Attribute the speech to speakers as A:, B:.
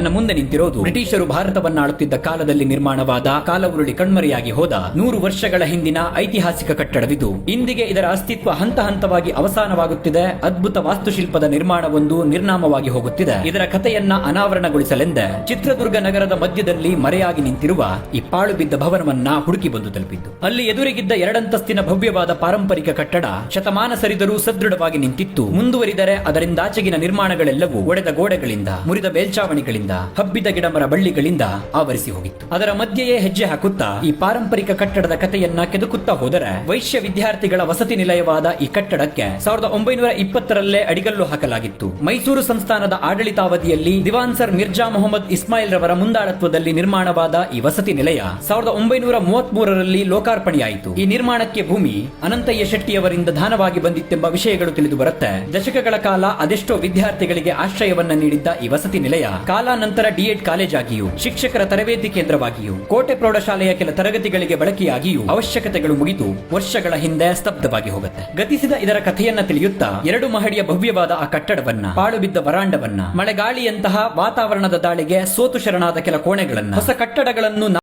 A: ನನ್ನ ಮುಂದೆ ನಿಂತಿರೋದು ಬ್ರಿಟಿಷರು ಭಾರತವನ್ನ ಆಳುತ್ತಿದ್ದ ಕಾಲದಲ್ಲಿ ನಿರ್ಮಾಣವಾದ ಕಾಲವುರುಳಿ ಕಣ್ಮರೆಯಾಗಿ ಹೋದ 100 ವರ್ಷಗಳ ಹಿಂದಿನ ಐತಿಹಾಸಿಕ ಕಟ್ಟಡವಿದು. ಇಂದಿಗೆ ಇದರ ಅಸ್ತಿತ್ವ ಹಂತ ಹಂತವಾಗಿ ಅವಸಾನವಾಗುತ್ತಿದೆ. ಅದ್ಭುತ ವಾಸ್ತುಶಿಲ್ಪದ ನಿರ್ಮಾಣವೊಂದು ನಿರ್ನಾಮವಾಗಿ ಹೋಗುತ್ತಿದೆ. ಇದರ ಕಥೆಯನ್ನ ಅನಾವರಣಗೊಳಿಸಲೆಂದೇ ಚಿತ್ರದುರ್ಗ ನಗರದ ಮಧ್ಯದಲ್ಲಿ ಮರೆಯಾಗಿ ನಿಂತಿರುವ ಈ ಪಾಳು ಬಿದ್ದ ಭವನವನ್ನ ಹುಡುಕಿ ಬಂದು ತಲುಪಿದ್ದು. ಅಲ್ಲಿ ಎದುರಿಗಿದ್ದ 2 ಅಂತಸ್ತಿನ ಭವ್ಯವಾದ ಪಾರಂಪರಿಕ ಕಟ್ಟಡ ಶತಮಾನ ಸರಿದರೂ ಸದೃಢವಾಗಿ ನಿಂತಿತ್ತು. ಮುಂದುವರಿದರೆ ಅದರಿಂದಾಚೆಗಿನ ನಿರ್ಮಾಣಗಳೆಲ್ಲವೂ ಒಡೆದ ಗೋಡೆಗಳಿಂದ, ಮುರಿದ ಮೇಲ್ಚಾವಣಿಗಳಿಂದ, ಹಬ್ಬಿದ ಗಿಡಮರ ಬಳ್ಳಿಗಳಿಂದ ಆವರಿಸಿ ಹೋಗಿತ್ತು. ಅದರ ಮಧ್ಯೆಯೇ ಹೆಜ್ಜೆ ಹಾಕುತ್ತಾ ಈ ಪಾರಂಪರಿಕ ಕಟ್ಟಡದ ಕಥೆಯನ್ನ ಕೆದಕುತ್ತಾ ಹೋದರೆ ವೈಶ್ಯ ವಿದ್ಯಾರ್ಥಿಗಳ ವಸತಿ ನಿಲಯವಾದ ಈ ಕಟ್ಟಡಕ್ಕೆ 1920ರಲ್ಲೇ ಅಡಿಗಲ್ಲು ಹಾಕಲಾಗಿತ್ತು. ಮೈಸೂರು ಸಂಸ್ಥಾನದ ಆಡಳಿತಾವಧಿಯಲ್ಲಿ ದಿವಾನ್ ಸರ್ ಮಿರ್ಜಾ ಮೊಹಮ್ಮದ್ ಇಸ್ಮಾಯಿಲ್ ರವರ ಮುಂದಾಳತ್ವದಲ್ಲಿ ನಿರ್ಮಾಣವಾದ ಈ ವಸತಿ ನಿಲಯ 1933ರಲ್ಲಿ ಲೋಕಾರ್ಪಣೆಯಾಯಿತು. ಈ ನಿರ್ಮಾಣಕ್ಕೆ ಭೂಮಿ ಅನಂತಯ್ಯ ಶೆಟ್ಟಿಯವರಿಂದ ದಾನವಾಗಿ ಬಂದಿತ್ತೆಂಬ ವಿಷಯಗಳು ತಿಳಿದು ಬರುತ್ತೆ. ದಶಕಗಳ ಕಾಲ ಅದೆಷ್ಟೋ ವಿದ್ಯಾರ್ಥಿಗಳಿಗೆ ಆಶ್ರಯವನ್ನ ನೀಡಿದ್ದ ಈ ವಸತಿ ನಿಲಯ ಕಾಲಾನಂತರ ಡಿಎಡ್ ಕಾಲೇಜ್ ಆಗಿಯೂ, ಶಿಕ್ಷಕರ ತರಬೇತಿ ಕೇಂದ್ರವಾಗಿಯೂ, ಕೋಟೆ ಪ್ರೌಢಶಾಲೆಯ ಕೆಲ ತರಗತಿಗಳಿಗೆ ಬಳಕೆಯಾಗಿಯೂ ಅವಶ್ಯಕತೆಗಳು ಮುಗಿದು ವರ್ಷಗಳ ಹಿಂದೆ ಸ್ತಬ್ಧವಾಗಿ ಹೋಗುತ್ತೆ. ಗತಿಸಿದ ಇದರ ಕಥೆಯನ್ನ ತಿಳಿಯುತ್ತಾ 2 ಮಹಡಿಯ ಭವ್ಯವಾದ ಆ ಕಟ್ಟಡವನ್ನ, ಪಾಳು ಬಿದ್ದ ವರಾಂಡವನ್ನ, ಮಳೆಗಾಳಿಯಂತಹ ವಾತಾವರಣದ ದಾಳಿಗೆ ಸೋತು ಶರಣಾದ ಕೆಲ ಕೋಣೆಗಳನ್ನ, ಹೊಸ ಕಟ್ಟಡಗಳನ್ನು